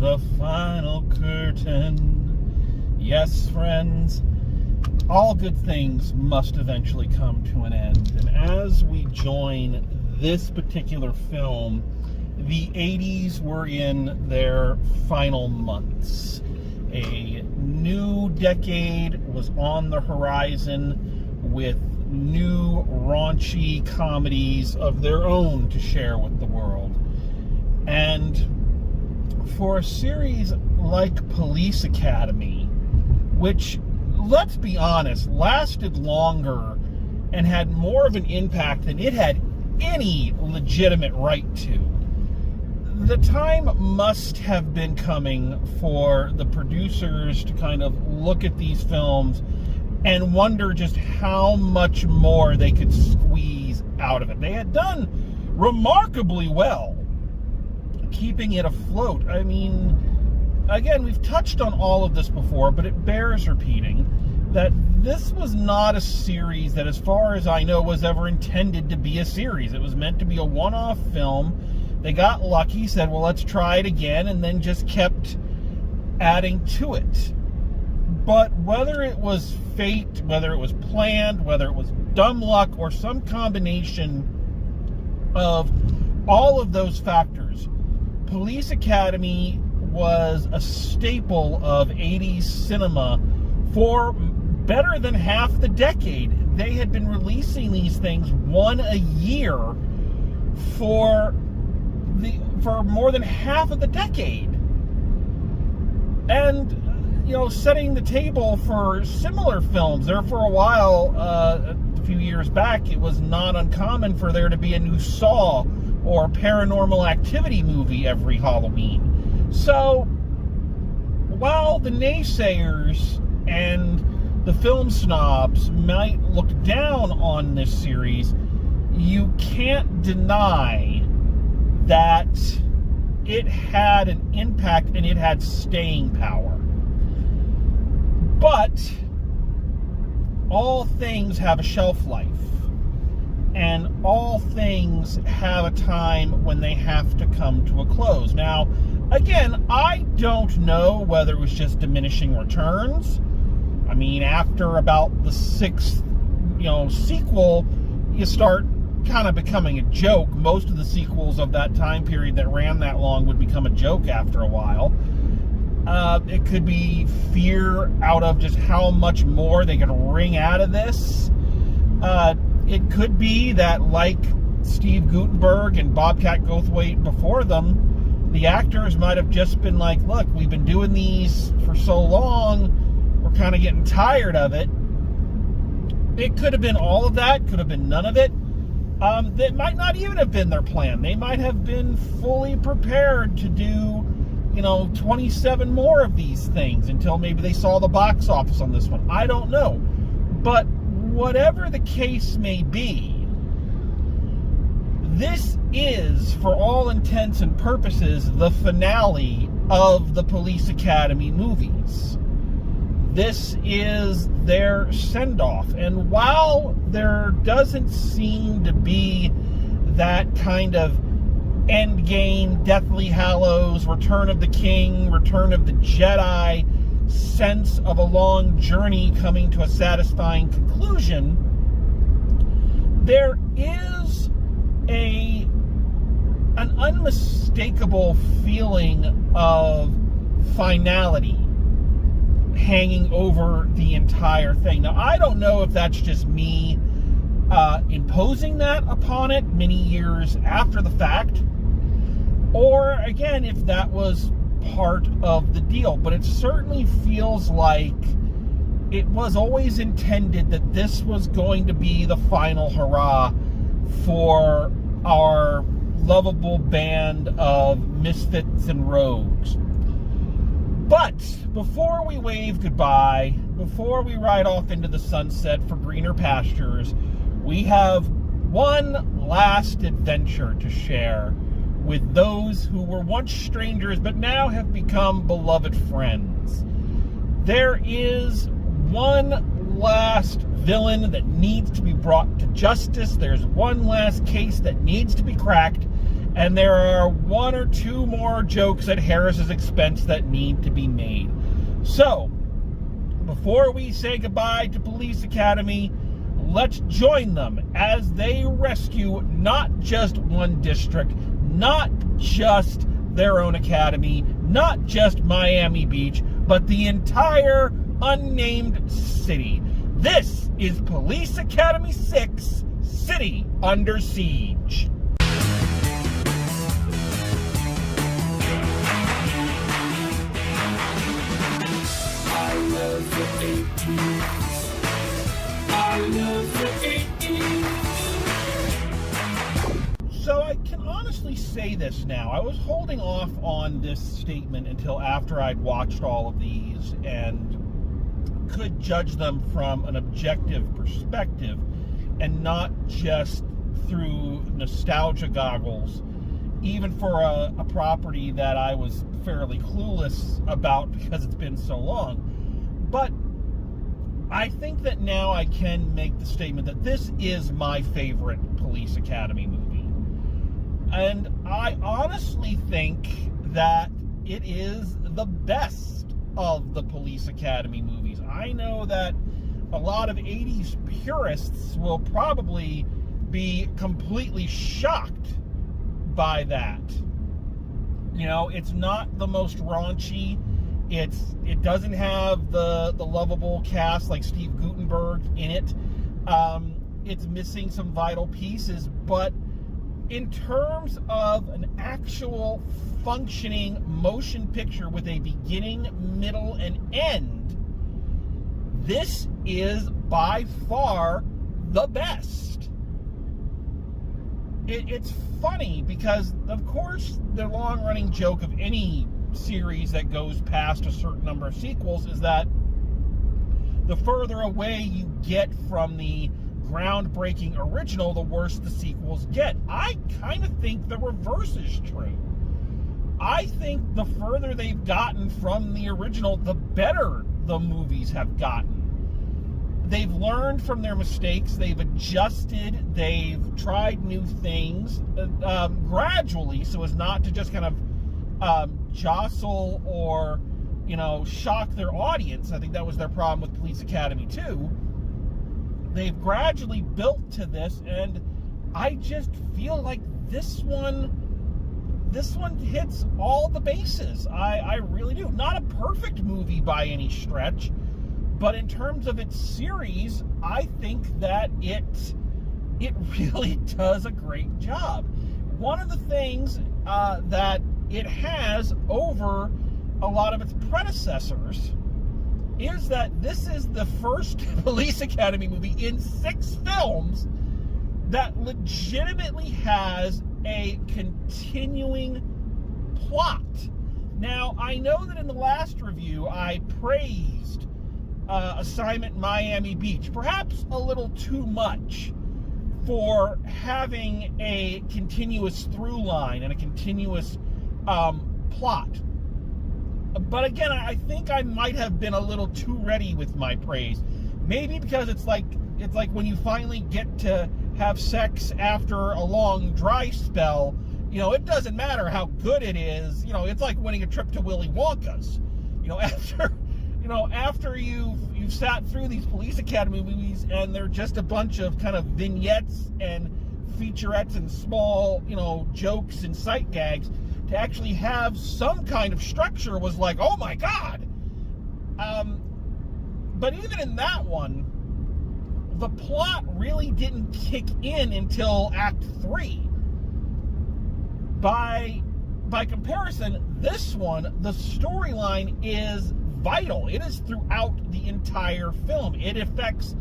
the final curtain. Yes, friends, all good things must eventually come to an end. And as we join this particular film, the 80s were in their final months. A new decade was on the horizon with new raunchy comedies of their own to share with the world. And for a series like Police Academy, which, let's be honest, lasted longer and had more of an impact than it had any legitimate right to, the time must have been coming for the producers to kind of look at these films and wonder just how much more they could squeeze out of it. They had done remarkably well keeping it afloat. I mean, again, we've touched on all of this before, but it bears repeating that this was not a series that, as far as I know, was ever intended to be a series. It was meant to be a one-off film. They got lucky, said, well, let's try it again, and then just kept adding to it. But whether it was fate, whether it was planned, whether it was dumb luck, or some combination of all of those factors, Police Academy was a staple of 80s cinema for better than half the decade. They had been releasing these things one a year for more than half of the decade. And, you know, setting the table for similar films. There for a while, a few years back, it was not uncommon for there to be a new Saw or Paranormal Activity movie every Halloween. So, while the naysayers and the film snobs might look down on this series, you can't deny that it had an impact and it had staying power. But all things have a shelf life, and all things have a time when they have to come to a close. Now, again, I don't know whether it was just diminishing returns. I mean, after about the sixth, sequel, you start kind of becoming a joke. Most of the sequels of that time period that ran that long would become a joke after a while. It could be fear out of just how much more they could wring out of this. It could be that, like Steve Guttenberg and Bobcat Goldthwait before them, the actors might have just been like, look, we've been doing these for so long, we're kind of getting tired of it. It could have been all of that, could have been none of it. That might not even have been their plan. They might have been fully prepared to do, 27 more of these things until maybe they saw the box office on this one. I don't know. But whatever the case may be, this is, for all intents and purposes, the finale of the Police Academy movies. This is their send-off. And while there doesn't seem to be that kind of Endgame, Deathly Hallows, Return of the King, Return of the Jedi sense of a long journey coming to a satisfying conclusion, there is an unmistakable feeling of finality hanging over the entire thing. Now, I don't know if that's just me imposing that upon it many years after the fact, or, again, if that was part of the deal. But it certainly feels like it was always intended that this was going to be the final hurrah for our lovable band of misfits and rogues. But before we wave goodbye, before we ride off into the sunset for greener pastures, we have one last adventure to share with those who were once strangers but now have become beloved friends. There is one last villain that needs to be brought to justice. There's one last case that needs to be cracked. And there are one or two more jokes at Harris's expense that need to be made. So, before we say goodbye to Police Academy, let's join them as they rescue not just one district, not just their own academy, not just Miami Beach, but the entire unnamed city. This is Police Academy 6, City Under Siege. I love the 80s. I love the 80s. So I can honestly say this now. I was holding off on this statement until after I'd watched all of these and could judge them from an objective perspective and not just through nostalgia goggles, even for a property that I was fairly clueless about because it's been so long. But I think that now I can make the statement that this is my favorite Police Academy movie. And I honestly think that it is the best of the Police Academy movies. I know that a lot of 80s purists will probably be completely shocked by that. You know, it's not the most raunchy. It doesn't have the lovable cast like Steve Guttenberg in it. It's missing some vital pieces, but in terms of an actual functioning motion picture with a beginning, middle, and end, this is by far the best. It's funny because, of course, the long-running joke of any series that goes past a certain number of sequels is that the further away you get from the groundbreaking original, the worse the sequels get. I kind of think the reverse is true. I think the further they've gotten from the original, the better the movies have gotten. They've learned from their mistakes, they've adjusted, they've tried new things gradually so as not to just kind of jostle or, shock their audience. I think that was their problem with Police Academy 2. They've gradually built to this, and I just feel like this one hits all the bases. I really do. Not a perfect movie by any stretch, but in terms of its series, I think that it really does a great job. One of the things that it has over a lot of its predecessors is that this is the first Police Academy movie in 6 films that legitimately has a continuing plot. Now, I know that in the last review I praised Assignment Miami Beach, perhaps a little too much, for having a continuous through line and a continuous plot. But again, I think I might have been a little too ready with my praise. Maybe because it's like when you finally get to have sex after a long dry spell, it doesn't matter how good it is. It's like winning a trip to Willy Wonka's. After you've sat through these Police Academy movies and they're just a bunch of kind of vignettes and featurettes and small, jokes and sight gags, to actually have some kind of structure was like, oh my God. But even in that one, the plot really didn't kick in until Act 3. By comparison, this one, the storyline is vital. It is throughout the entire film. It affects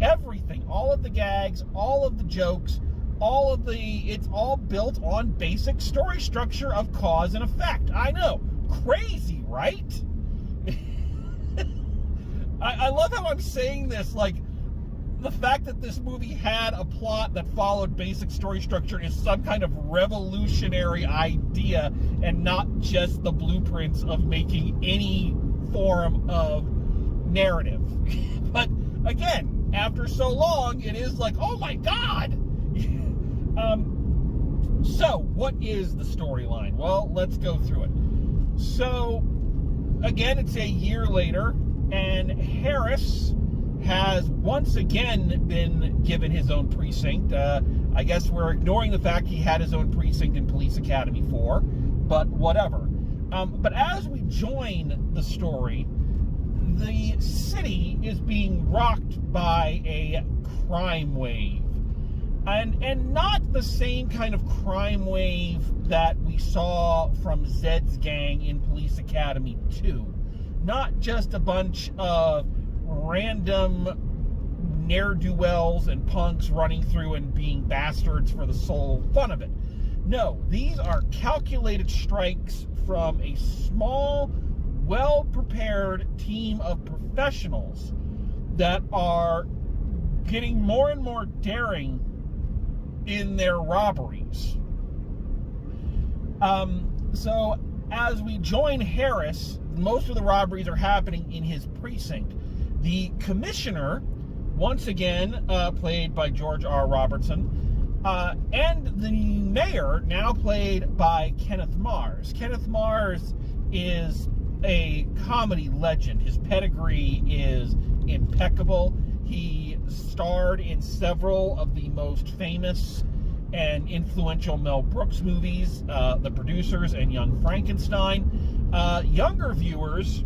everything. All of the gags, all of the jokes, it's all built on basic story structure of cause and effect. I know. Crazy, right? I love how I'm saying this, like, the fact that this movie had a plot that followed basic story structure is some kind of revolutionary idea and not just the blueprints of making any form of narrative. But again, after so long, it is like, oh my God! So, what is the storyline? Well, let's go through it. So, again, it's a year later, and Harris has once again been given his own precinct. I guess we're ignoring the fact he had his own precinct in Police Academy 4, but whatever. But as we join the story, the city is being rocked by a crime wave. And not the same kind of crime wave that we saw from Zed's gang in Police Academy 2. Not just a bunch of random ne'er-do-wells and punks running through and being bastards for the sole fun of it. No, these are calculated strikes from a small, well-prepared team of professionals that are getting more and more daring in their robberies. So as we join Harris, most of the robberies are happening in his precinct. The commissioner, once again played by George R. Robertson, and the mayor, now played by Kenneth Mars. Kenneth Mars is a comedy legend. His pedigree is impeccable. He starred in several of the most famous and influential Mel Brooks movies, The Producers and Young Frankenstein. Younger viewers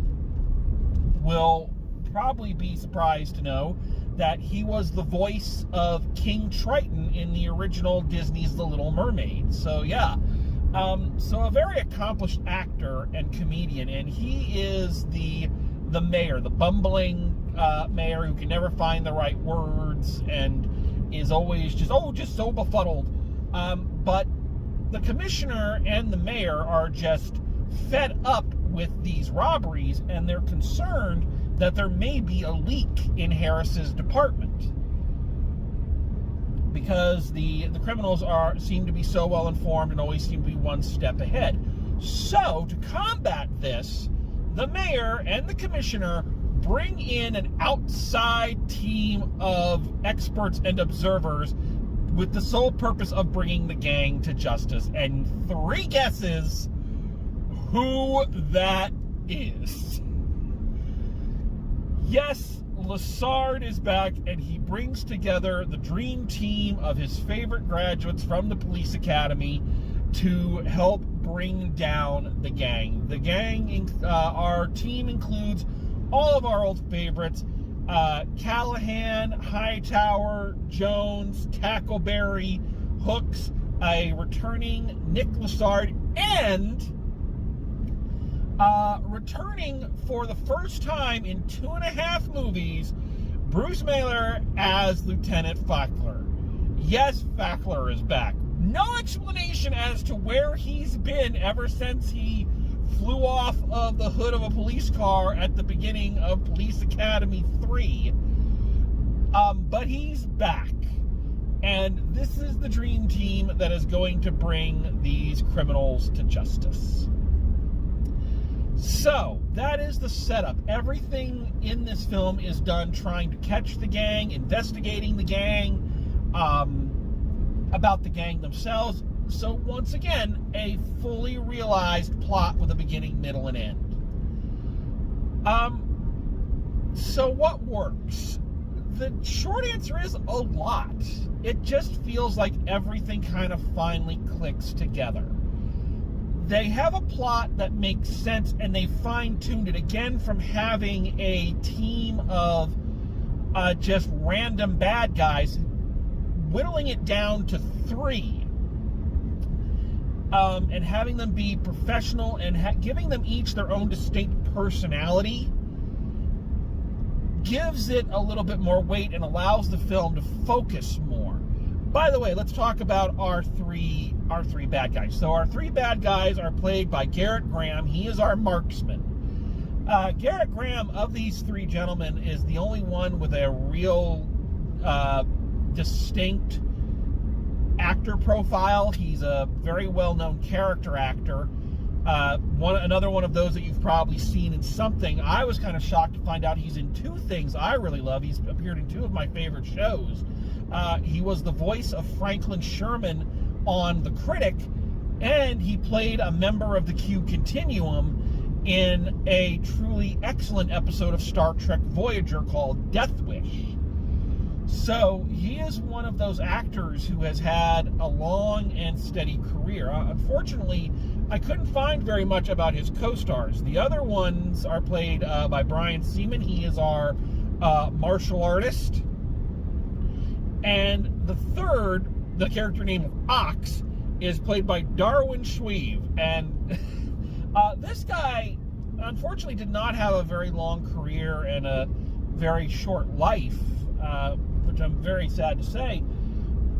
will probably be surprised to know that he was the voice of King Triton in the original Disney's The Little Mermaid. So yeah, so a very accomplished actor and comedian, and he is the mayor, the bumbling mayor who can never find the right words and is always just so befuddled. But the commissioner and the mayor are just fed up with these robberies, and they're concerned that there may be a leak in Harris's department because the criminals seem to be so well informed and always seem to be one step ahead. So to combat this, the mayor and the commissioner bring in an outside team of experts and observers with the sole purpose of bringing the gang to justice. And 3 guesses who that is. Yes, Lassard is back, and he brings together the dream team of his favorite graduates from the police academy to help bring down the gang. The gang, our team includes all of our old favorites: Callahan, Hightower, Jones, Tackleberry, Hooks, a returning Nick Lassard, and returning for the first time in 2.5 movies, Bruce Mailer as Lieutenant Fackler. Yes, Fackler is back. No explanation as to where he's been ever since he flew off of the hood of a police car at the beginning of Police Academy 3. But he's back. And this is the dream team that is going to bring these criminals to justice. So, that is the setup. Everything in this film is done trying to catch the gang, investigating the gang, about the gang themselves. So, once again, a fully realized plot with a beginning, middle, and end. So what works? The short answer is a lot. It just feels like everything kind of finally clicks together. They have a plot that makes sense, and they fine-tuned it again from having a team of just random bad guys, whittling it down to 3, and having them be professional and giving them each their own distinct personality gives it a little bit more weight and allows the film to focus more. By the way, let's talk about our three bad guys. So our 3 bad guys are played by Garrett Graham. He is our marksman. Garrett Graham, of these 3 gentlemen, is the only one with a real distinct actor profile. He's a very well-known character actor. Another one of those that you've probably seen in something. I was kind of shocked to find out he's in 2 things I really love. He's appeared in 2 of my favorite shows. He was the voice of Franklin Sherman on The Critic, and he played a member of the Q Continuum in a truly excellent episode of Star Trek Voyager called Death Wish. So he is one of those actors who has had a long and steady career. Unfortunately, I couldn't find very much about his co-stars. The other ones are played by Brian Seaman. He is our martial artist. And the third, the character name of Ox, is played by Darwin Schweeve. And this guy, unfortunately, did not have a very long career and a very short life, which I'm very sad to say.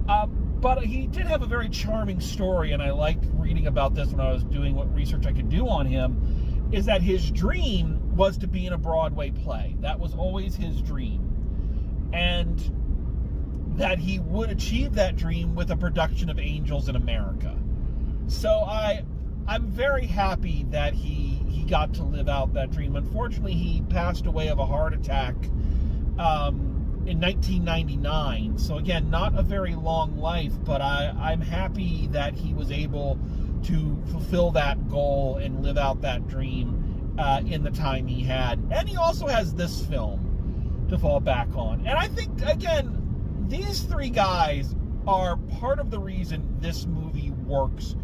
But he did have a very charming story, and I liked reading about this when I was doing what research I could do on him, is that his dream was to be in a Broadway play. That was always his dream. And that he would achieve that dream with a production of Angels in America. So I'm very happy that he got to live out that dream. Unfortunately, he passed away of a heart attack in 1999. So again, not a very long life, but I'm happy that he was able to fulfill that goal and live out that dream in the time he had. And he also has this film to fall back on. And I think, again, these three guys are part of the reason this movie works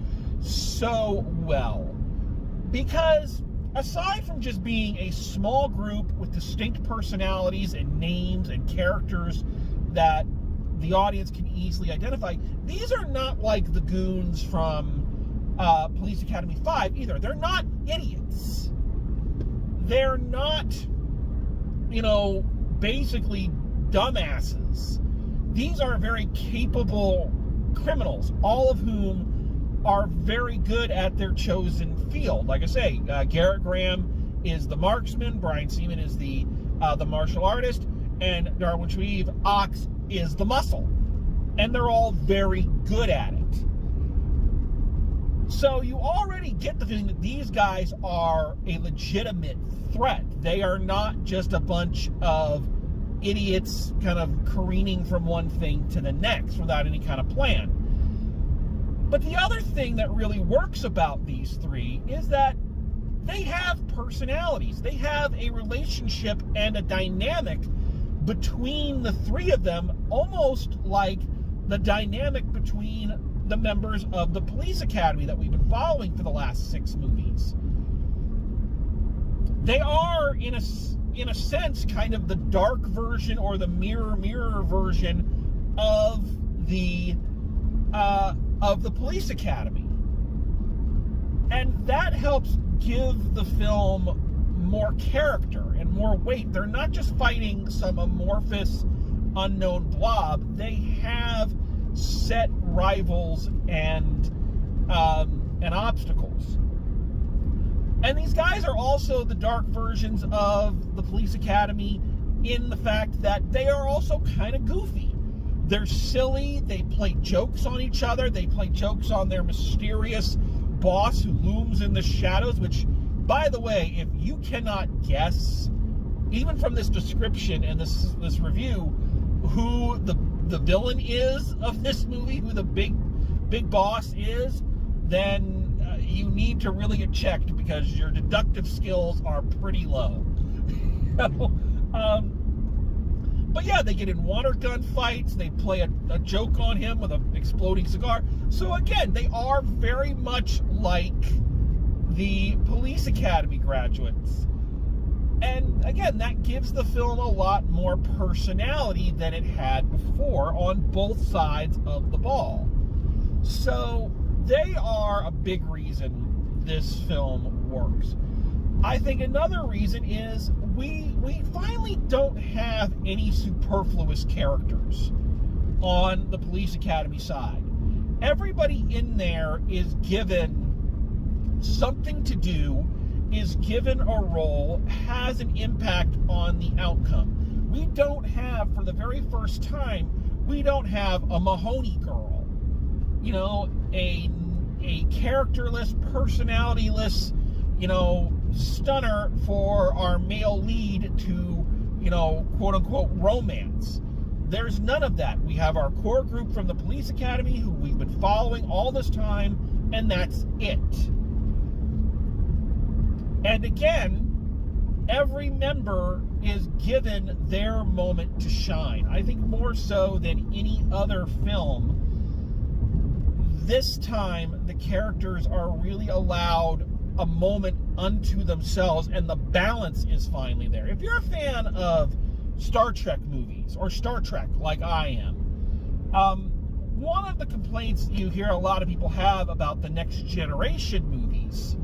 so well. Because aside from just being a small group with distinct personalities and names and characters that the audience can easily identify, these are not like the goons from Police Academy 5 either. They're not idiots. They're not, basically dumbasses. These are very capable criminals, all of whom are very good at their chosen field. Like I say, Garrett Graham is the marksman, Brian Seaman is the martial artist, and Darwin Schweeve, Ox, is the muscle. And they're all very good at it. So you already get the feeling that these guys are a legitimate threat. They are not just a bunch of idiots kind of careening from one thing to the next without any kind of plan. But the other thing that really works about these three is that they have personalities. They have a relationship and a dynamic between the three of them, almost like the dynamic between the members of the Police Academy that we've been following for the last 6 movies. They are, in a sense, kind of the dark version or the mirror version of the Police Academy. And that helps give the film more character and more weight. They're not just fighting some amorphous, unknown blob. They have set rivals and obstacles. And these guys are also the dark versions of the Police Academy in the fact that they are also kind of goofy. They're silly. They play jokes on each other. They play jokes on their mysterious boss who looms in the shadows, which, by the way, if you cannot guess, even from this description and this review, who the villain is of this movie, who the big boss is, then you need to really get checked because your deductive skills are pretty low. But yeah, they get in water gun fights. They play a joke on him with an exploding cigar. So again, they are very much like the Police Academy graduates. And again, that gives the film a lot more personality than it had before on both sides of the ball. So they are a big reason this film works. I think another reason is we finally don't have any superfluous characters on the Police Academy side. Everybody in there is given something to do, is given a role, has an impact on the outcome. We don't have, for the very first time, we don't have a Mahoney girl. A characterless, personalityless, stunner for our male lead to, quote unquote, romance. there's none of that. We have our core group from the police academy who we've been following all this time, and that's it. And again, every member is given their moment to shine. I think more so than any other film, this time the characters are really allowed a moment unto themselves, and the balance is finally there. If you're a fan of Star Trek movies, or Star Trek like I am, one of the complaints you hear a lot of people have about the Next Generation movies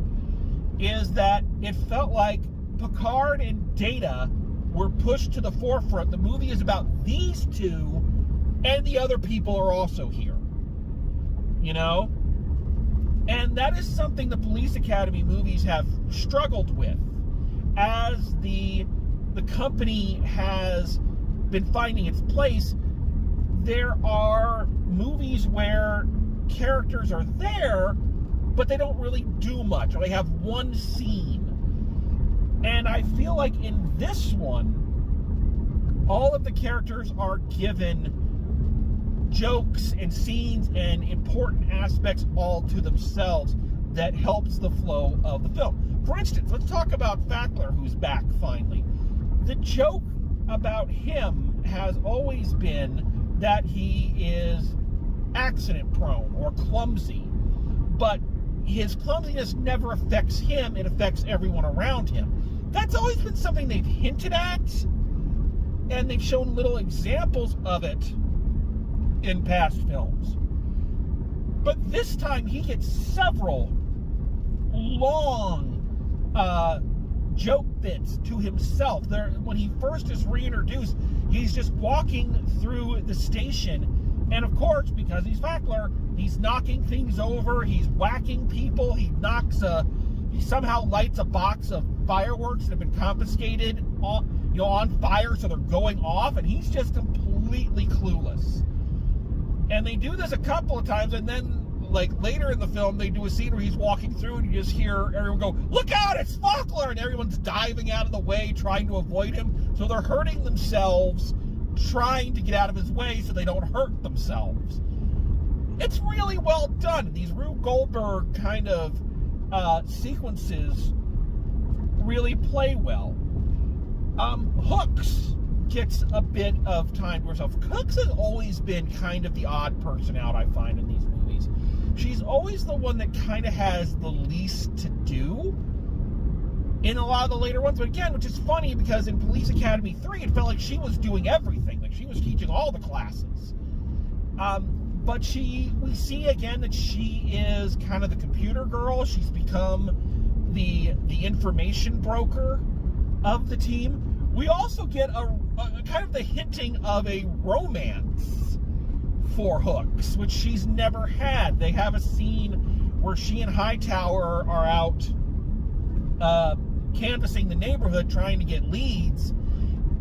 is that it felt like Picard and Data were pushed to the forefront. The movie is about these two, and the other people are also here. You know? And that is something the Police Academy movies have struggled with. As the company has been finding its place, there are movies where characters are there, but they don't really do much, or they have one scene. And I feel like in this one, all of the characters are given jokes and scenes and important aspects all to themselves that helps the flow of the film. For instance, let's talk about Fackler, who's back finally. The joke about him has always been that he is accident prone or clumsy, but his clumsiness never affects him, it affects everyone around him. That's always been something they've hinted at, and they've shown little examples of it in past films. But this time he gets several long joke bits to himself. When he first is reintroduced, he's just walking through the station, and of course, because he's Fackler, he's knocking things over, he's whacking people, he somehow lights a box of fireworks that have been confiscated on fire, so they're going off, and he's just completely clueless. And they do this a couple of times, and then, like, later in the film, they do a scene where he's walking through, and you just hear everyone go, "Look out, it's Fackler!" And everyone's diving out of the way, trying to avoid him. So they're hurting themselves, trying to get out of his way so they don't hurt themselves. It's really well done. These Rube Goldberg kind of sequences really play well. Hooks gets a bit of time to herself. Hooks has always been kind of the odd person out, I find, in these movies. She's always the one that kind of has the least to do in a lot of the later ones. But again, which is funny, because in Police Academy 3, it felt like she was doing everything. Like, she was teaching all the classes. But we see again that she is kind of the computer girl. She's become the information broker of the team. We also get a kind of the hinting of a romance for Hooks, which she's never had. They have a scene where she and Hightower are out canvassing the neighborhood trying to get leads,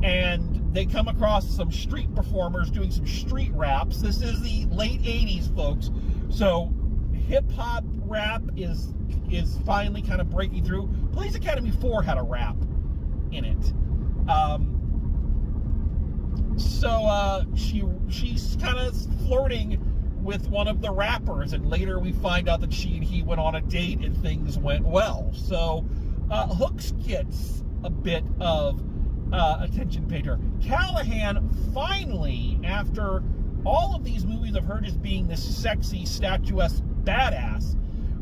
and they come across some street performers doing some street raps. This is the late 80s, folks, so hip-hop rap is finally kind of breaking through. Police Academy 4 had a rap in it. So she's kind of flirting with one of the rappers, and later we find out that she and he went on a date and things went well. So Hooks gets a bit of attention paid to her. Callahan finally, after all of these movies of her just being this sexy, statuesque badass,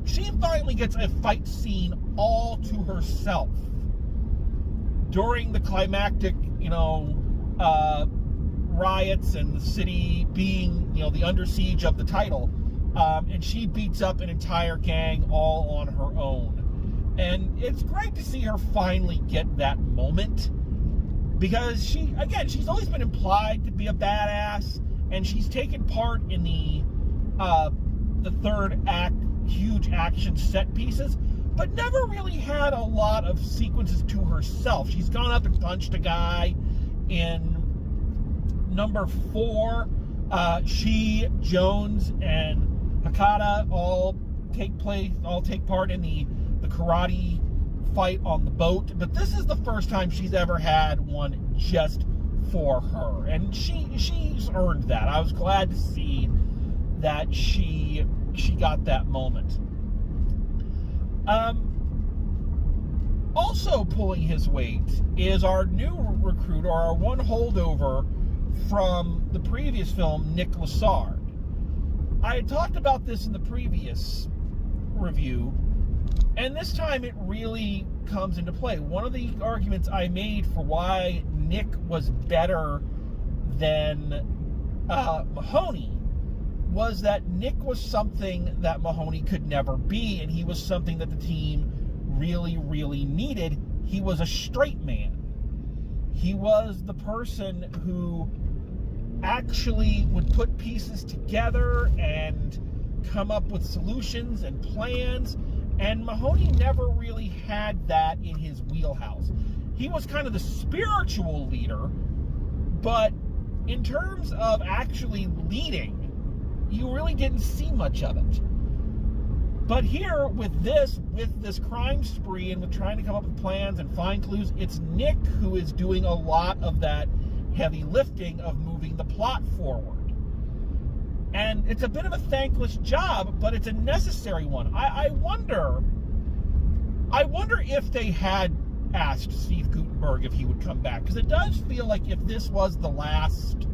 she finally gets a fight scene all to herself. During the climactic, riots and the city being, the under siege of the title, and she beats up an entire gang all on her own. And it's great to see her finally get that moment, because she's always been implied to be a badass, and she's taken part in the third act huge action set pieces, but never really had a lot of sequences to herself. She's gone up and punched a guy in number 4. She, Jones, and Hakata all take part in the karate fight on the boat. But this is the first time she's ever had one just for her, and she's earned that. I was glad to see that she got that moment. Also pulling his weight is our new recruit, or our one holdover from the previous film, Nick Lassard. I had talked about this in the previous review, and this time it really comes into play. One of the arguments I made for why Nick was better than Mahoney was that Nick was something that Mahoney could never be, and he was something that the team really, really needed. He was a straight man. He was the person who actually would put pieces together and come up with solutions and plans, and Mahoney never really had that in his wheelhouse. He was kind of the spiritual leader, but in terms of actually leading, you really didn't see much of it. But here, with this crime spree and with trying to come up with plans and find clues, it's Nick who is doing a lot of that heavy lifting of moving the plot forward. And it's a bit of a thankless job, but it's a necessary one. I wonder if they had asked Steve Guttenberg if he would come back, because it does feel like if this was the last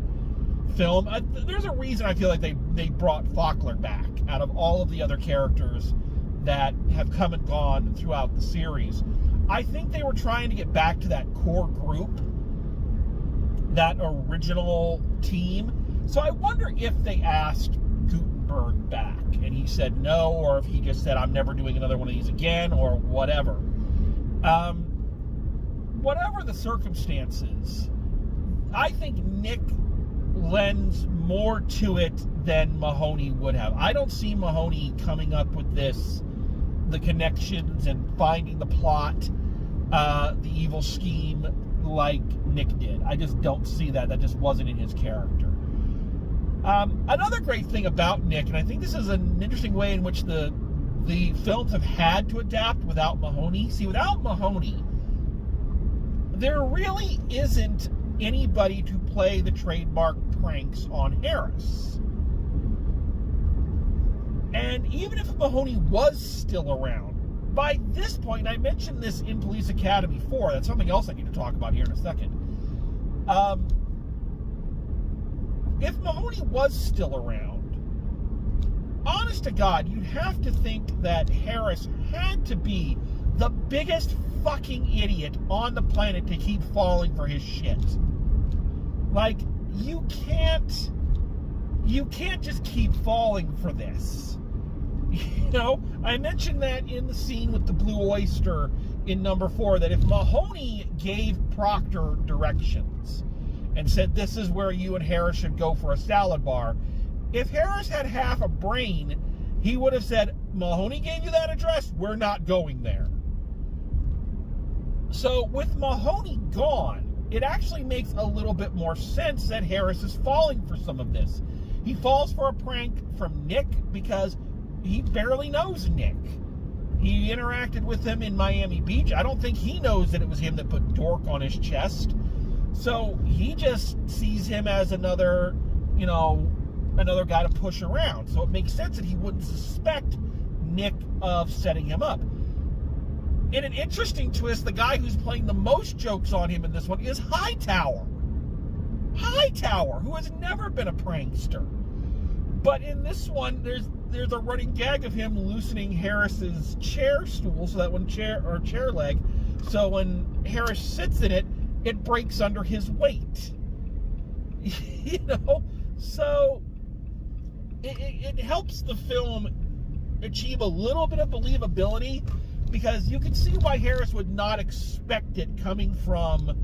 film, there's a reason I feel like they brought Faulkner back out of all of the other characters that have come and gone throughout the series. I think they were trying to get back to that core group, that original team. So I wonder if they asked Guttenberg back and he said no, or if he just said, I'm never doing another one of these again, or whatever. Whatever the circumstances, I think Nick lends more to it than Mahoney would have. I don't see Mahoney coming up with the connections and finding the plot, the evil scheme like Nick did. I just don't see that. That just wasn't in his character. Another great thing about Nick, and I think this is an interesting way in which the films have had to adapt without Mahoney. See, without Mahoney, there really isn't anybody to play the trademark pranks on Harris. And even if Mahoney was still around, by this point, I mentioned this in Police Academy 4, that's something else I need to talk about here in a second. If Mahoney was still around, honest to God, you'd have to think that Harris had to be the biggest fucking idiot on the planet to keep falling for his shit. Like, you can't just keep falling for this. You know, I mentioned that in the scene with the Blue Oyster in number 4, that if Mahoney gave Proctor directions and said, this is where you and Harris should go for a salad bar, if Harris had half a brain, he would have said, Mahoney gave you that address, we're not going there. So with Mahoney gone, it actually makes a little bit more sense that Harris is falling for some of this. He falls for a prank from Nick because he barely knows Nick. He interacted with him in Miami Beach. I don't think he knows that it was him that put Dork on his chest. So he just sees him as another guy to push around. So it makes sense that he wouldn't suspect Nick of setting him up. In an interesting twist, the guy who's playing the most jokes on him in this one is Hightower. Hightower, who has never been a prankster. But in this one, there's a running gag of him loosening Harris's chair stool so that when chair leg, so when Harris sits in it, it breaks under his weight. You know? So it helps the film achieve a little bit of believability, because you can see why Harris would not expect it coming from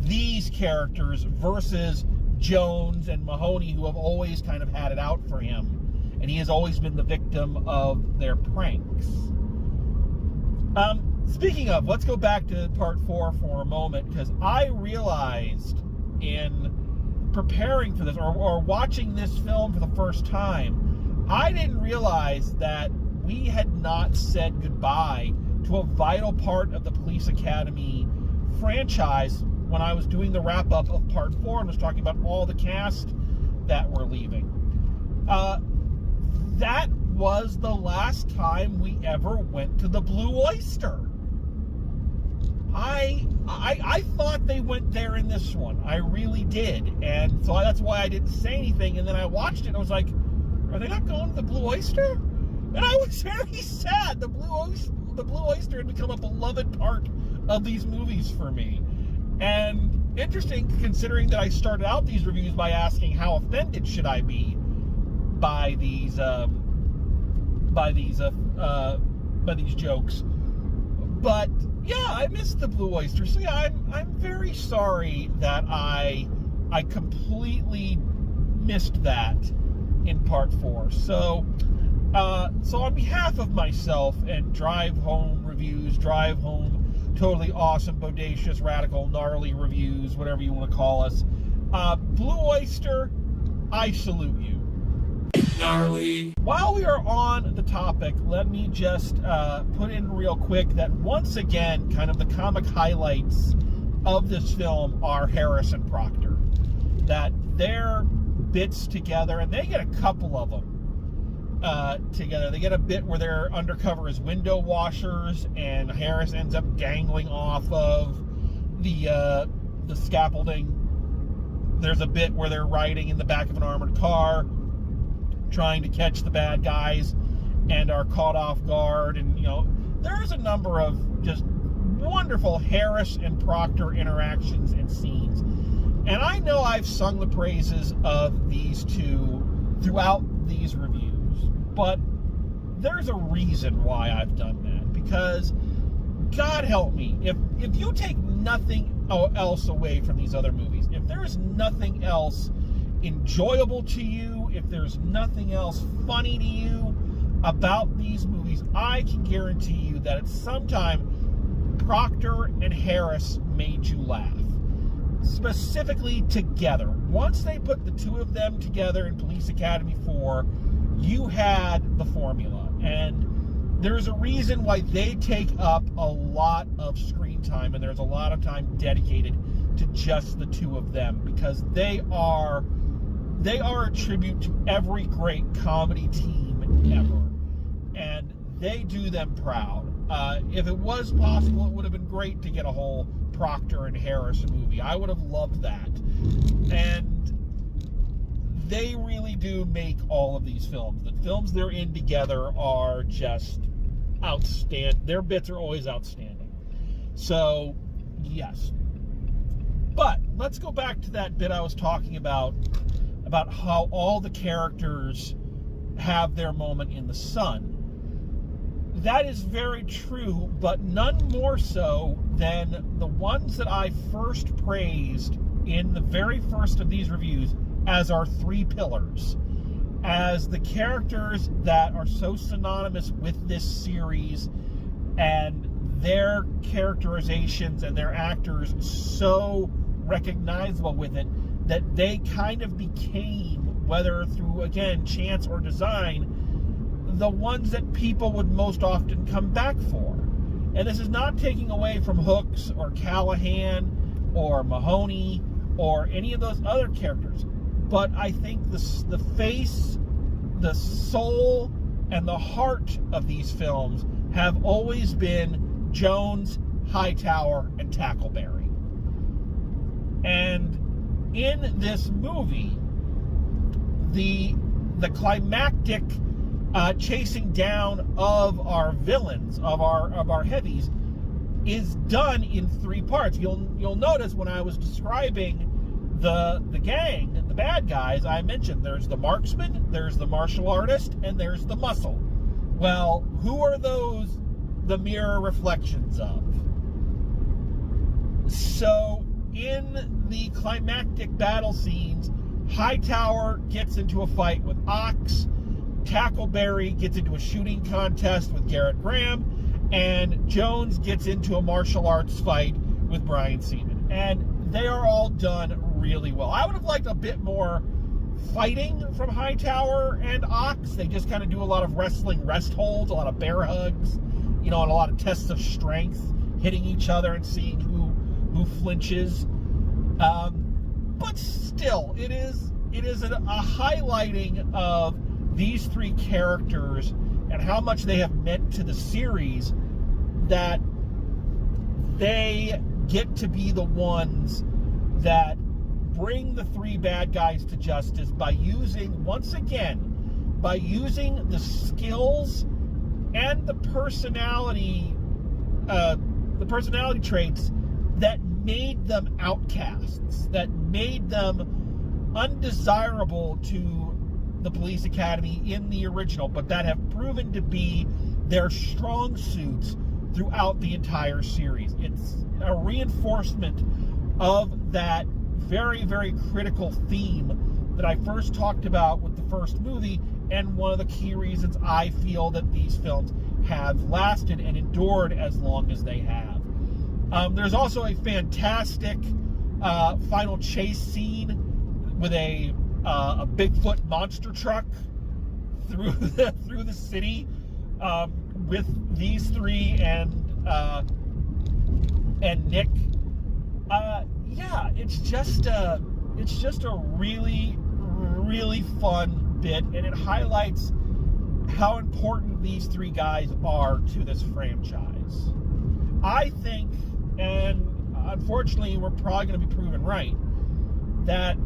these characters versus Jones and Mahoney, who have always kind of had it out for him, and he has always been the victim of their pranks. Speaking of, let's go back to part 4 for a moment, because I realized in preparing for this, or watching this film for the first time, I didn't realize that we had not said goodbye to a vital part of the Police Academy franchise when I was doing the wrap-up of Part 4 and was talking about all the cast that were leaving. That was the last time we ever went to the Blue Oyster. I thought they went there in this one. I really did. And so that's why I didn't say anything. And then I watched it and I was like, are they not going to the Blue Oyster? And I was very sad. The Blue Oyster had become a beloved part of these movies for me. And interesting, considering that I started out these reviews by asking how offended should I be by these jokes. But yeah, I missed the Blue Oyster. So yeah, I'm very sorry that I completely missed that in Part 4. So on behalf of myself and Drive Home Reviews, Drive Home Totally Awesome, Bodacious, Radical, Gnarly Reviews, whatever you want to call us, Blue Oyster, I salute you. Gnarly. While we are on the topic, let me just put in real quick that once again, kind of the comic highlights of this film are Harris and Proctor. That their bits together, and they get a couple of them together. They get a bit where they're undercover as window washers, and Harris ends up dangling off of the scaffolding. There's a bit where they're riding in the back of an armored car, trying to catch the bad guys, and are caught off guard. And there's a number of just wonderful Harris and Proctor interactions and scenes. And I know I've sung the praises of these two throughout these reviews, but there's a reason why I've done that. Because God help me, if you take nothing else away from these other movies, if there's nothing else enjoyable to you, if there's nothing else funny to you about these movies, I can guarantee you that at some time Proctor and Harris made you laugh. Specifically together. Once they put the two of them together in Police Academy 4, you had the formula. And there's a reason why they take up a lot of screen time, and there's a lot of time dedicated to just the two of them, because they are a tribute to every great comedy team ever, and they do them proud. If it was possible, it would have been great to get a whole Proctor and Harris movie. I would have loved that. And they really do make all of these films. The films they're in together are just outstanding. Their bits are always outstanding. So, yes. But let's go back to that bit I was talking about how all the characters have their moment in the sun. That is very true, but none more so than the ones that I first praised in the very first of these reviews as our three pillars, as the characters that are so synonymous with this series and their characterizations and their actors so recognizable with it that they kind of became, whether through, again, chance or design, the ones that people would most often come back for. And this is not taking away from Hooks or Callahan or Mahoney or any of those other characters, but I think the face, the soul, and the heart of these films have always been Jones, Hightower, and Tackleberry. And in this movie, the climactic chasing down of our villains, of our heavies, is done in three parts. You'll notice when I was describing the gang, the bad guys, I mentioned there's the marksman, there's the martial artist, and there's the muscle. Well, who are those the mirror reflections of? So in the climactic battle scenes, Hightower gets into a fight with Ox, Tackleberry gets into a shooting contest with Garrett Graham, and Jones gets into a martial arts fight with Brian Seaman. And they are all done really well. I would have liked a bit more fighting from Hightower and Ox. They just kind of do a lot of wrestling rest holds, a lot of bear hugs, and a lot of tests of strength, hitting each other and seeing who flinches. But still, it is a highlighting of these three characters and how much they have meant to the series, that they get to be the ones that bring the three bad guys to justice by using, once again, by using the skills and the personality traits that made them outcasts, that made them undesirable to the police academy in the original, but that have proven to be their strong suits throughout the entire series. It's a reinforcement of that very, very critical theme that I first talked about with the first movie, and one of the key reasons I feel that these films have lasted and endured as long as they have. There's also a fantastic final chase scene with a Bigfoot monster truck through the city, with these three and Nick. Yeah, it's just a really, really fun bit, and it highlights how important these three guys are to this franchise. I think, and unfortunately we're probably going to be proven right, that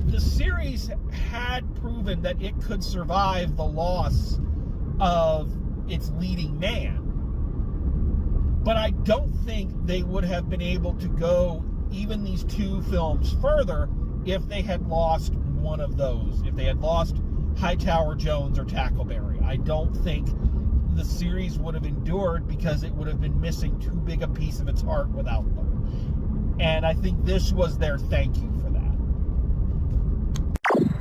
the series had proven that it could survive the loss of its leading man. But I don't think they would have been able to go even these two films further if they had lost one of those. If they had lost Hightower Jones or Tackleberry, I don't think the series would have endured, because it would have been missing too big a piece of its heart without them. And I think this was their thank you for that.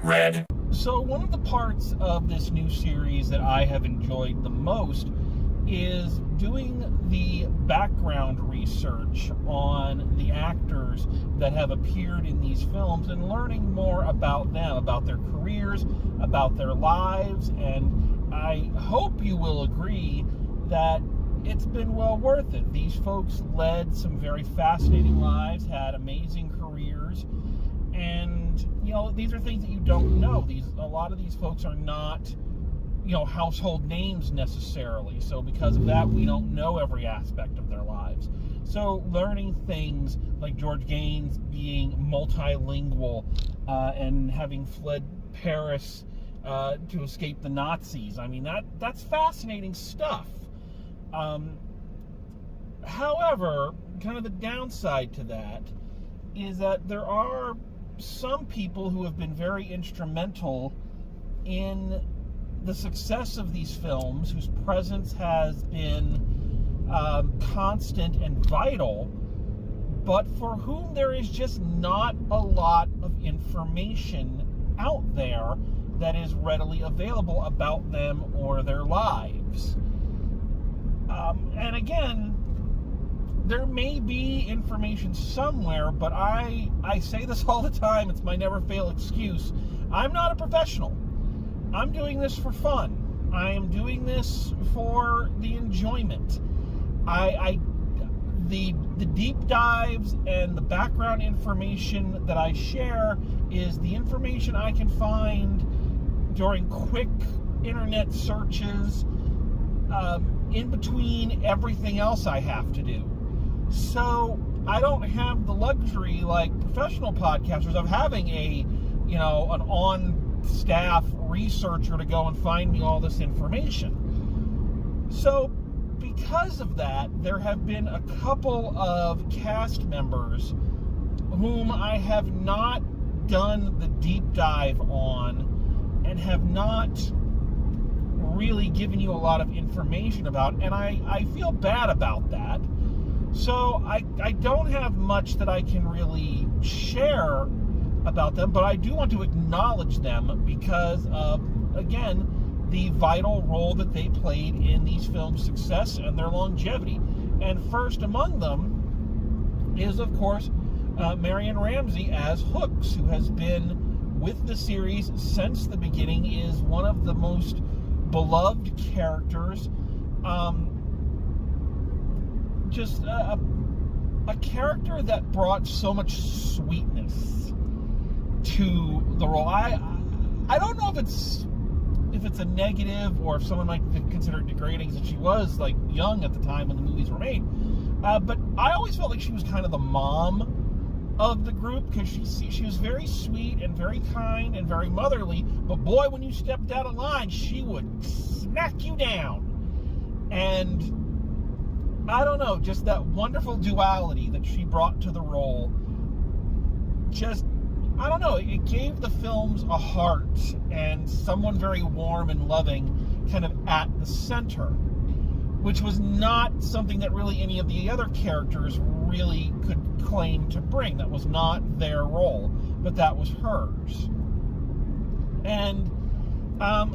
Red. So one of the parts of this new series that I have enjoyed the most is doing the background research on the actors that have appeared in these films and learning more about them, about their careers, about their lives, and I hope you will agree that it's been well worth it. These folks led some very fascinating lives, had amazing careers, and these are things that you don't know. A lot of these folks are not household names necessarily. So because of that, we don't know every aspect of their lives. So learning things like George Gaines being multilingual and having fled Paris to escape the Nazis. I mean, that's fascinating stuff. However, kind of the downside to that is that there are some people who have been very instrumental in the success of these films, whose presence has been constant and vital, but for whom there is just not a lot of information out there that is readily available about them or their lives. And again, there may be information somewhere, but I say this all the time, it's my never fail excuse. I'm not a professional. I'm doing this for fun. I am doing this for the enjoyment. The deep dives and the background information that I share is the information I can find during quick internet searches, in between everything else I have to do. So I don't have the luxury, like professional podcasters, of having an on-staff researcher to go and find me all this information. So because of that, there have been a couple of cast members whom I have not done the deep dive on and have not really given you a lot of information about, and I feel bad about that. So I don't have much that I can really share about them, but I do want to acknowledge them because of, again, the vital role that they played in these films' success and their longevity. And first among them is, of course, Marion Ramsey as Hooks, who has been with the series since the beginning, is one of the most beloved characters. Just a a character that brought so much sweetness to the role. I don't know if it's a negative or if someone might consider it degrading, since she was like young at the time when the movies were made. But I always felt like she was kind of the mom of the group, because she was very sweet and very kind and very motherly. But boy, when you stepped out of line, she would smack you down. And I don't know, just that wonderful duality that she brought to the role. Just, I don't know, it gave the films a heart and someone very warm and loving kind of at the center, which was not something that really any of the other characters really could claim to bring. That was not their role, but that was hers. And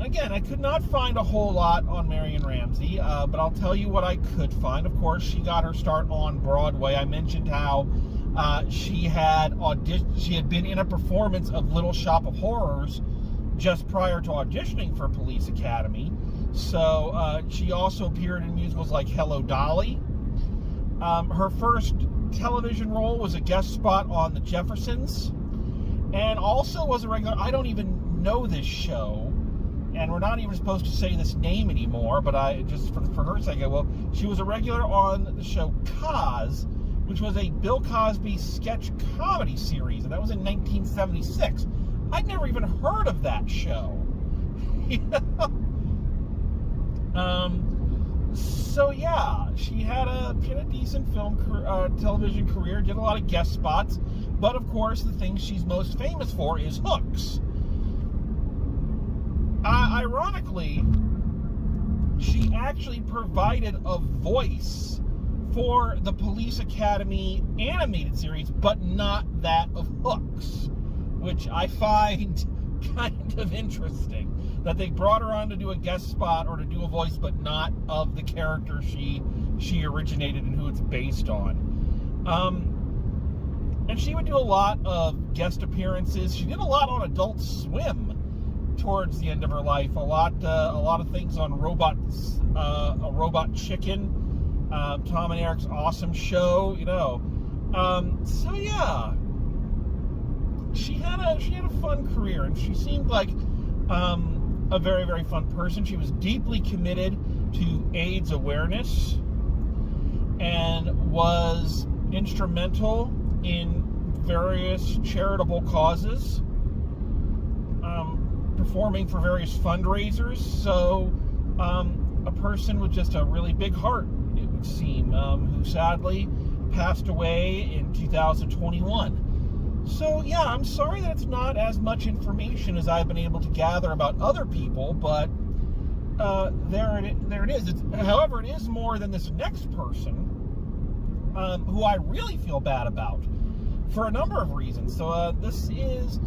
again, I could not find a whole lot on Marion Ramsey, but I'll tell you what I could find. Of course, she got her start on Broadway. I mentioned how she had been in a performance of Little Shop of Horrors just prior to auditioning for Police Academy. So she also appeared in musicals like Hello, Dolly. Her first television role was a guest spot on The Jeffersons, and also was a regular. I don't even know this show, and we're not even supposed to say this name anymore, but I just for her sake, she was a regular on the show Cos, which was a Bill Cosby sketch comedy series, and that was in 1976. I'd never even heard of that show. So yeah, she had a decent television career, did a lot of guest spots, but of course the thing she's most famous for is Hooks. Ironically, she actually provided a voice for the Police Academy animated series, but not that of Hooks, which I find kind of interesting, that they brought her on to do a guest spot or to do a voice, but not of the character she originated and who it's based on. And she would do a lot of guest appearances. She did a lot on Adult Swim towards the end of her life. A lot of things on Robot Chicken, Tom and Eric's Awesome Show. So yeah, she had a fun career, and she seemed like a very, very fun person. She was deeply committed to AIDS awareness and was instrumental in various charitable causes, performing for various fundraisers. So a person with just a really big heart, it would seem, who sadly passed away in 2021. So yeah, I'm sorry that it's not as much information as I've been able to gather about other people, but there it is. However, it is more than this next person, who I really feel bad about for a number of reasons. So this is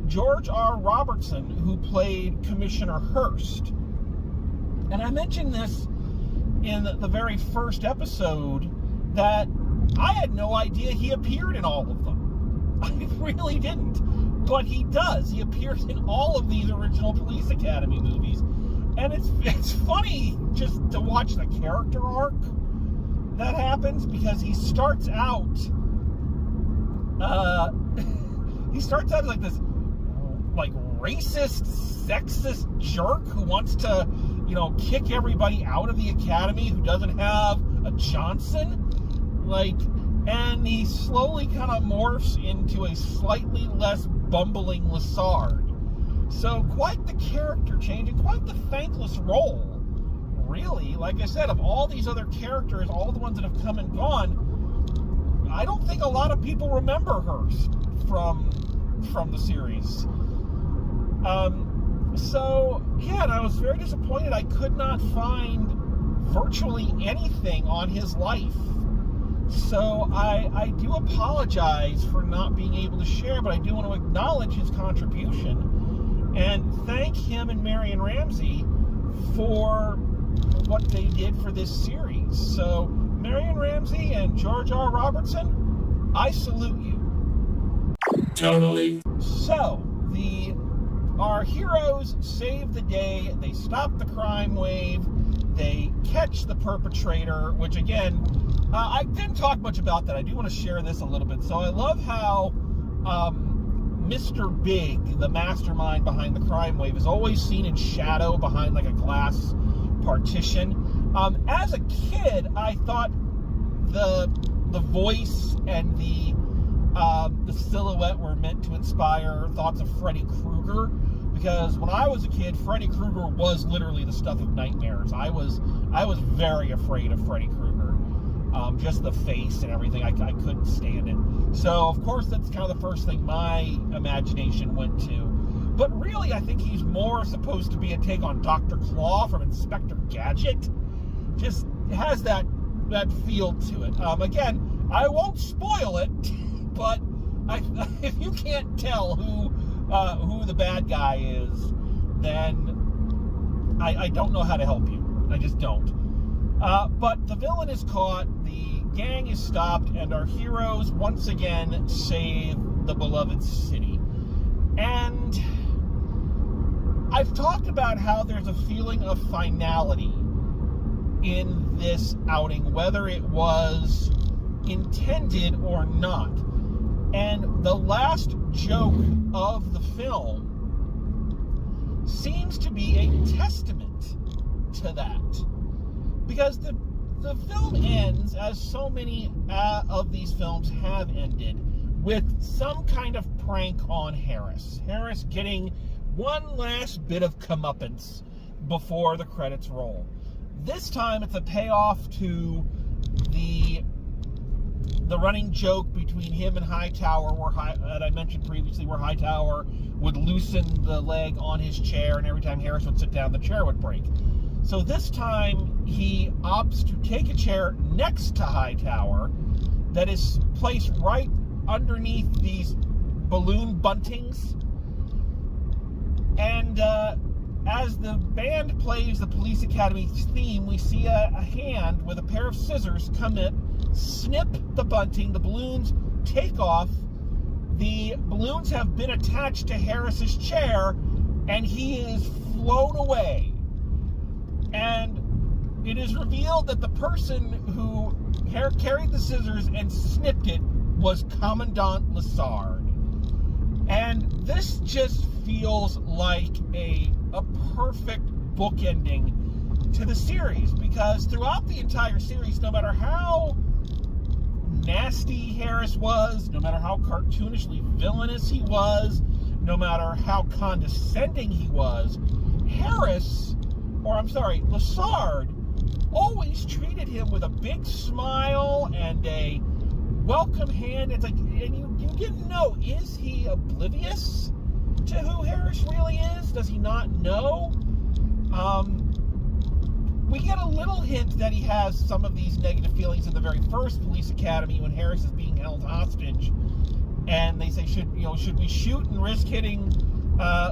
George R. Robertson, who played Commissioner Hearst. And I mentioned this in the very first episode, that I had no idea he appeared in all of them. I really didn't, but he does. He appears in all of these original Police Academy movies, and it's funny just to watch the character arc that happens, because he starts out as like this racist, sexist jerk who wants to kick everybody out of the academy who doesn't have a Johnson, and he slowly kind of morphs into a slightly less bumbling Lassard. So quite the character change and quite the thankless role, really. Like I said, of all these other characters, all the ones that have come and gone, I don't think a lot of people remember Hearst from the series. So yeah, and I was very disappointed I could not find virtually anything on his life. So I do apologize for not being able to share, but I do want to acknowledge his contribution and thank him and Marion Ramsey for what they did for this series. So Marion Ramsey and George R. Robertson, I salute you. Totally. So our heroes save the day. They stop the crime wave. They catch the perpetrator, which again, I didn't talk much about that. I do want to share this a little bit. So I love how Mr. Big, the mastermind behind the crime wave, is always seen in shadow behind like a glass partition. As a kid, I thought the voice and the silhouette were meant to inspire thoughts of Freddy Krueger, because when I was a kid, Freddy Krueger was literally the stuff of nightmares. I was very afraid of Freddy Krueger. Just the face and everything, I couldn't stand it. So, of course, that's kind of the first thing my imagination went to. But really, I think he's more supposed to be a take on Dr. Claw from Inspector Gadget. Just has that feel to it. Again, I won't spoil it, but if you can't tell who the bad guy is, then I don't know how to help you. I just don't. But the villain is caught, the gang is stopped, and our heroes once again save the beloved city. And I've talked about how there's a feeling of finality in this outing, whether it was intended or not. And the last joke of the film seems to be a testament to that. Because the film ends, as so many of these films have ended, with some kind of prank on Harris. Harris getting one last bit of comeuppance before the credits roll. This time it's a payoff to the running joke between him and Hightower, that I mentioned previously, where Hightower would loosen the leg on his chair, and every time Harris would sit down, the chair would break. So this time, he opts to take a chair next to Hightower that is placed right underneath these balloon buntings. And as the band plays the Police Academy's theme, we see a hand with a pair of scissors come in, snip the bunting, the balloons take off, the balloons have been attached to Harris's chair, and he is flown away. And it is revealed that the person who carried the scissors and snipped it was Commandant Lassard. And this just feels like a perfect bookending to the series, because throughout the entire series, no matter how nasty Harris was, no matter how cartoonishly villainous he was, no matter how condescending he was, Lassard always treated him with a big smile and a welcome hand. It's like, and you didn't know, is he oblivious to who Harris really is? Does he not know? We get a little hint that he has some of these negative feelings in the very first Police Academy when Harris is being held hostage, and they say, should we shoot and risk hitting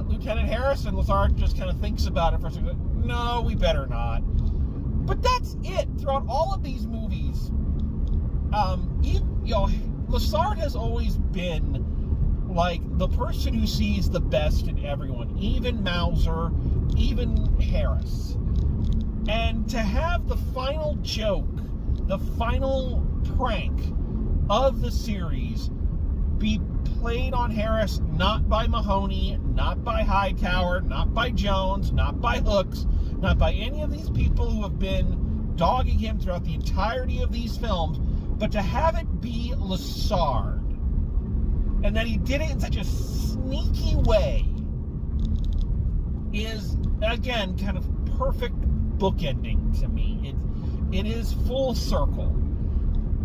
Lieutenant Harris? And Lassard just kind of thinks about it for a second. No, we better not. But that's it. Throughout all of these movies, Lassard has always been like the person who sees the best in everyone, even Mauser, even Harris. And to have the final joke, the final prank of the series be played on Harris, not by Mahoney, not by Hightower, not by Jones, not by Hooks, not by any of these people who have been dogging him throughout the entirety of these films, but to have it be Lassard, and that he did it in such a sneaky way, is, again, kind of perfect bookending to me. It is full circle.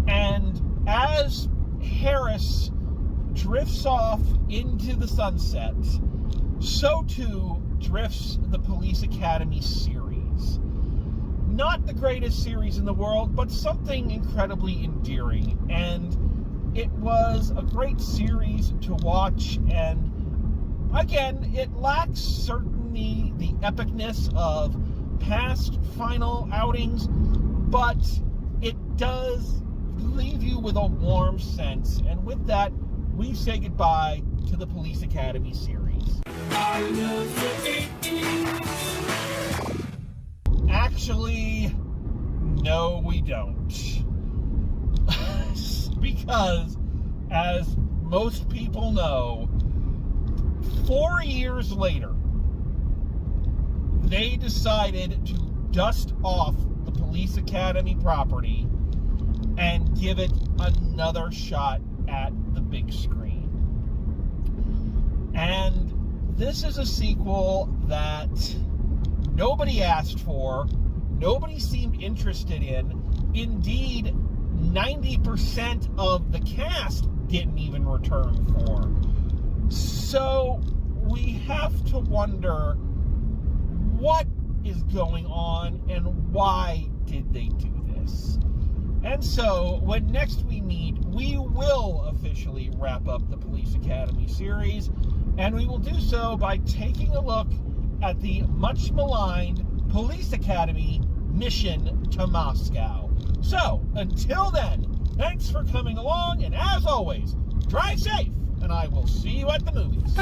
And as Harris drifts off into the sunset, so too drifts the Police Academy series. Not the greatest series in the world, but something incredibly endearing. And it was a great series to watch. And again, it lacks certainly the epicness of past final outings, but it does leave you with a warm sense. And with that, we say goodbye to the Police Academy series. I love the 80s. Actually, no, we don't. because, as most people know, 4 years later, they decided to dust off the Police Academy property and give it another shot at the big screen. And this is a sequel that nobody asked for, nobody seemed interested in. Indeed, 90% of the cast didn't even return for. So we have to wonder what is going on and why did they do this. And so when next we meet, we will officially wrap up the Police Academy series, and we will do so by taking a look at the much maligned Police Academy Mission to Moscow. So until then, thanks for coming along, and as always, drive safe, and I will see you at the movies.